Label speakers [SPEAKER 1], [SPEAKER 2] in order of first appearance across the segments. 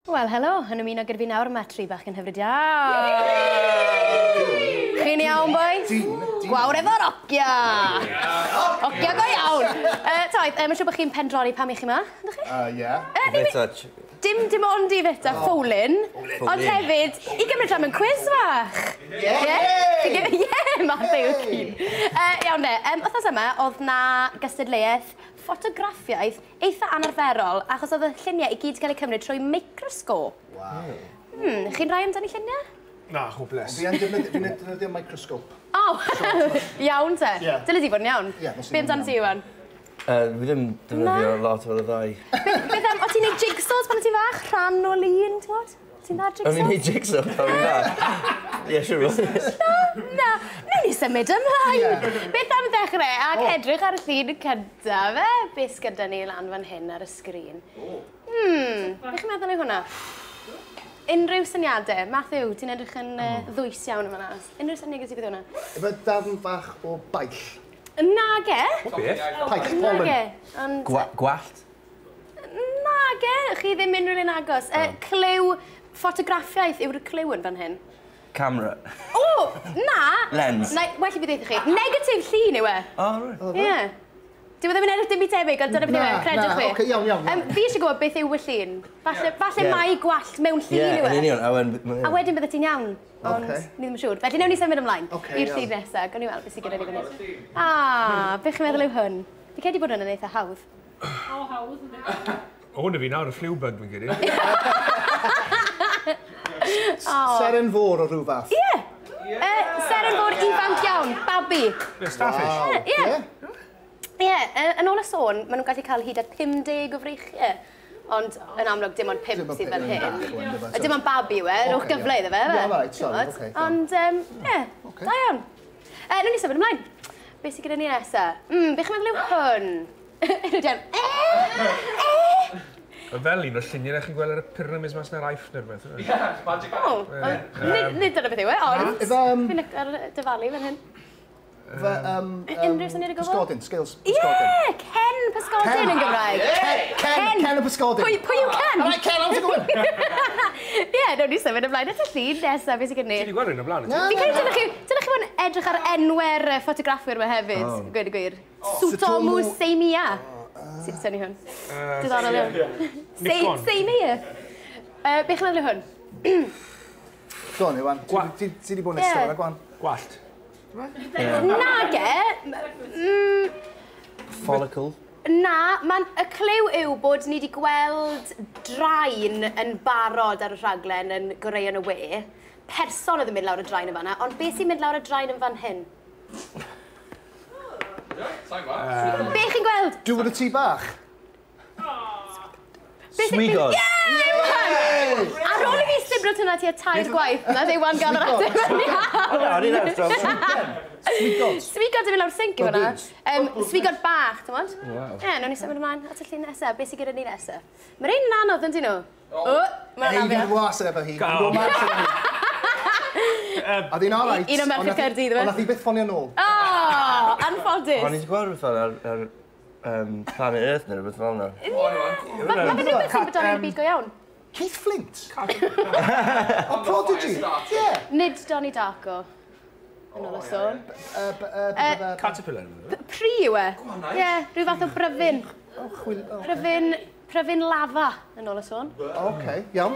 [SPEAKER 1] Wel, helo, yn ymuno gyda fi nawr, mae tri bach yn hyfryd iawn. Chi'n iawn, boys? Gwawr efo'r ogia! Ogia go iawn! Toedd, mae'n siŵr bod chi'n pendroni pam i chi yma, ydych chi?
[SPEAKER 2] Ie.
[SPEAKER 1] Dim ond i fita ffowlyn, ond hefyd, i gymryd rhan mewn cwis fach. Ie, Matthew Cyn. Iawn de, wythnos yma, oedd na gystadleuaeth ffotograffiaeth eitha anarferol, achos oedd y lluniau i gyd cael eu cymryd trwy Meicrosgop. Chi'n rhai amdani lluniau?
[SPEAKER 3] Na, hwbles.
[SPEAKER 4] Fi'n defnyddio Meicrosgop.
[SPEAKER 1] O, iawn te. Dyle di fod yn iawn. Be amdano ti, Iwan?
[SPEAKER 2] Fi ddim defnyddio lot o'r ddau.
[SPEAKER 1] Beth o ti'n neud jigsaws pan o ti fach? Rhan o lun, ti'n gwybod? Ti'n dda jigsaws?
[SPEAKER 2] O'n i'n neud jigsaws pan o'n fach? Ie, siwr.
[SPEAKER 1] Na, ni symud ymlaen. Beth am ddechrau ac edrych ar y llun y cyntaf, beth gyda ni lan fan hyn ar y sgrin? Beth chi'n meddwl o hwnna? Unrhyw syniadau? Matthew, ti'n edrych yn ddwys iawn yma. Unrhyw syniadau sydd hwnna?
[SPEAKER 4] Efo darn fach o baill.
[SPEAKER 1] Nage?
[SPEAKER 4] Paill pollen.
[SPEAKER 2] Gwallt?
[SPEAKER 1] Nage, chi ddim unrhyw un agos. Clyw ffotograffiaeth yw'r clyw yn fan hyn.
[SPEAKER 2] Camera?
[SPEAKER 1] O, na!
[SPEAKER 2] Lens?
[SPEAKER 1] Well i fi ddeud chi. Negatif llun yw e.
[SPEAKER 2] O, right.
[SPEAKER 1] Ie. Dwi ddim yn edrych dim i tebyg, ond dyna beth yw e, credwch fi.
[SPEAKER 4] Oce, iawn.
[SPEAKER 1] Fi eisiau gwybod beth yw y llun. Falle mai gwallt mewn llun yw e.
[SPEAKER 2] Ie, yn union.
[SPEAKER 1] A wedyn bydde ti'n iawn, ond ni ddim yn siŵr. Felly newn ni symud ymlaen i'r llun nesaf. Gawn ni weld beth sy'n gyda ni fan hyn. Beth chi'n meddwl yw hwn? Fi credu bod hwn yn eitha hawdd.
[SPEAKER 5] O, hawdd.
[SPEAKER 3] Hwn y fi nawr, y fliwbug fi'n gyda.
[SPEAKER 4] Seren fôr o rhyw fath.
[SPEAKER 1] Ie! Seren fôr ifanc iawn, babi.
[SPEAKER 3] Starfish?
[SPEAKER 1] Ie. Ie, yn ôl y sôn, maen nhw'n gallu cael hyd at 50 o freichiau. Ond yn amlwg dim ond 5 sydd fan hyn. Dim ond babi yw e, rwch gyfle iddo fe.
[SPEAKER 4] Ie, right, sorry, oce.
[SPEAKER 1] Ond, ie, da iawn. Nw'n ni symud ymlaen. Be sydd gyda ni nesaf? Be chi'n meddwl yw hwn?
[SPEAKER 3] Y fel un o'r lluniau chi'n gweld ar y pyramids mas na'r Eiff neu'r beth.
[SPEAKER 5] Ie, magic eye.
[SPEAKER 1] Nid dyna beth yw e, ond fi'n ar dyfalu fan hyn.
[SPEAKER 4] Unrhyw
[SPEAKER 1] syniad o gwbl?
[SPEAKER 4] Pysgodyn, scales
[SPEAKER 1] Ie,
[SPEAKER 4] pysgodyn.
[SPEAKER 1] Ken Pysgodyn yn Gymraeg.
[SPEAKER 4] Ken o pysgodyn.
[SPEAKER 1] Pwy yw Ken?
[SPEAKER 4] Alright, Ken, how's it going?
[SPEAKER 1] Ie, nawr ni symud ymlaen at y llun nesaf, beth sydd gyda ni.
[SPEAKER 3] Ti wedi gweld un o blaen?
[SPEAKER 1] Fi'n credu dylech chi fod yn edrych ar enwer ffotograffwyr yma hefyd, gweud y gwir. Sutomu Seimia. Sy'n tynnu hwn? Diddorol iawn. Seimia. Be chi'n meddwl yw hwn?
[SPEAKER 4] Go on, Iwan. Ti wedi bod yn ystod yna, gwan?
[SPEAKER 3] Gwallt.
[SPEAKER 1] Nage.
[SPEAKER 2] Follicle?
[SPEAKER 1] Na, y clyw yw bod ni wedi gweld draen yn barod ar y rhaglen yn Gorean y We. Person oedd yn mynd lawr y draen yn fanna, ond beth sy'n mynd lawr y draen yn fan hyn? Be chi'n gweld?
[SPEAKER 4] Dŵr y tŷ bach.
[SPEAKER 2] Swigod?
[SPEAKER 1] Ar ôl i fi sibro hwnna ti a tair gwaith, na Iwan gael yr ateb yn iawn.
[SPEAKER 2] O'n i'n awr
[SPEAKER 4] Swigod.
[SPEAKER 1] Swigod yn mynd lawr sync i hwnna. Swigod bach, ti'n mwyn?
[SPEAKER 2] Wow.
[SPEAKER 1] Nawr ni symud ymlaen at y llun nesaf. Beth sydd gyda ni nesaf? Mae'r un anodd yn dyn nhw. Mae'n
[SPEAKER 4] Heidi'n
[SPEAKER 1] anafio.
[SPEAKER 4] was efo hi. A ddi'n alright.
[SPEAKER 1] Un o Merched Caerdydd, yw e?
[SPEAKER 4] Ond nath hi byth ffonio nôl.
[SPEAKER 1] Anffodus.
[SPEAKER 2] O'n i'n gweld rhywbeth ar Planet Earth neu rhywbeth fel yna.
[SPEAKER 1] Mae fe ddim yn sy'n bod o'n byd go iawn.
[SPEAKER 4] Keith Flint. O Prodigy. Ie.
[SPEAKER 1] Nid Donnie Darko. Yn ôl y sôn.
[SPEAKER 3] Caterpillar.
[SPEAKER 1] Pri yw e? Ie, rhyw fath o bryfyn. Pryfyn lafa yn ôl y sôn.
[SPEAKER 4] Oce, iawn.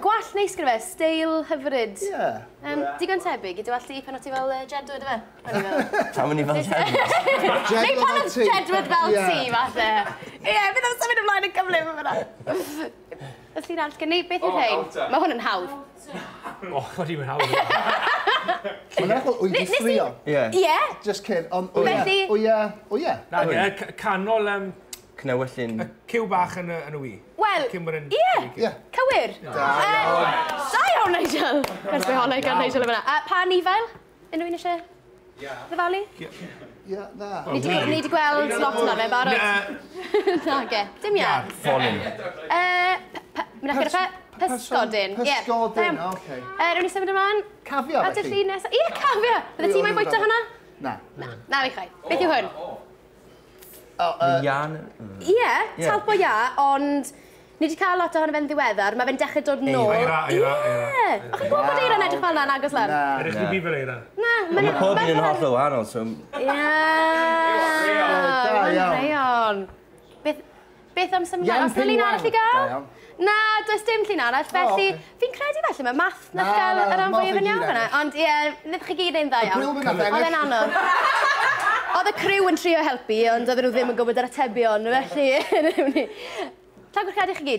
[SPEAKER 1] Gwall neis gyda fe, steil hyfryd.
[SPEAKER 4] Ie.
[SPEAKER 1] Digon tebyg, i dy wallt i pan o ti fel Jedward y fe?
[SPEAKER 2] Pam o'n i fel Jedward?
[SPEAKER 1] Neu pan o Jedward fel ti, falle. Ie, bydd o'n symud ymlaen yn gyflym yma. Ys ti'n all gynnu, beth yw'r rhain? Mae hwn yn hawdd.
[SPEAKER 3] O, oedd hi'n hawdd.
[SPEAKER 4] Mae'n echol wyth i ffrio.
[SPEAKER 1] Ie.
[SPEAKER 4] Just kid, ond o ie.
[SPEAKER 3] Canol
[SPEAKER 2] Cnewellyn.
[SPEAKER 3] cyw bach yn y wi.
[SPEAKER 1] Wel, ie. Cywir. Da iawn, Nigel. Gais be honau gan Nigel yma. Pa nifael? Unrhyw un eisiau ddyfalu?
[SPEAKER 4] Ie, na.
[SPEAKER 1] Ni wedi gweld lot yna fe, barod. Nage, dim iawn.
[SPEAKER 2] Ffolyn.
[SPEAKER 1] Mynd gyda pysgodyn.
[SPEAKER 4] Pysgodyn, oce.
[SPEAKER 1] Rwy'n ni symud ymlaen.
[SPEAKER 4] Cafio,
[SPEAKER 1] At y llun nesaf. Ie, cafio. Bydde ti moyn bwyta hwnna?
[SPEAKER 4] Na.
[SPEAKER 1] Na, fi chai. Beth yw hwn?
[SPEAKER 2] Ian?
[SPEAKER 1] Ie, talpo ia, ond Ni wedi cael lot ohono fe'n ddiweddar, mae fe'n dechrau dod nôl.
[SPEAKER 3] Eira.
[SPEAKER 1] O'ch chi'n gwybod bod Eira'n edrych fel yna'n agos lan?
[SPEAKER 3] Edrych chi bif yr eira?
[SPEAKER 1] Na,
[SPEAKER 2] Mae pob un yn holl o wahanol, so...
[SPEAKER 1] Iawn. Beth am syniad? Os yna lun arall i gael? Na, does dim llun arall, felly fi'n credu felly mae math nath gael yr rhan fwyaf yn iawn fyna. Ond ie, wnaeth chi gyd ein dda iawn. Oedd e'n anodd. Oedd y criw yn trio helpu, ond oedden nhw ddim yn gwybod yr atebion, felly... Tag o'r credu chi gyd.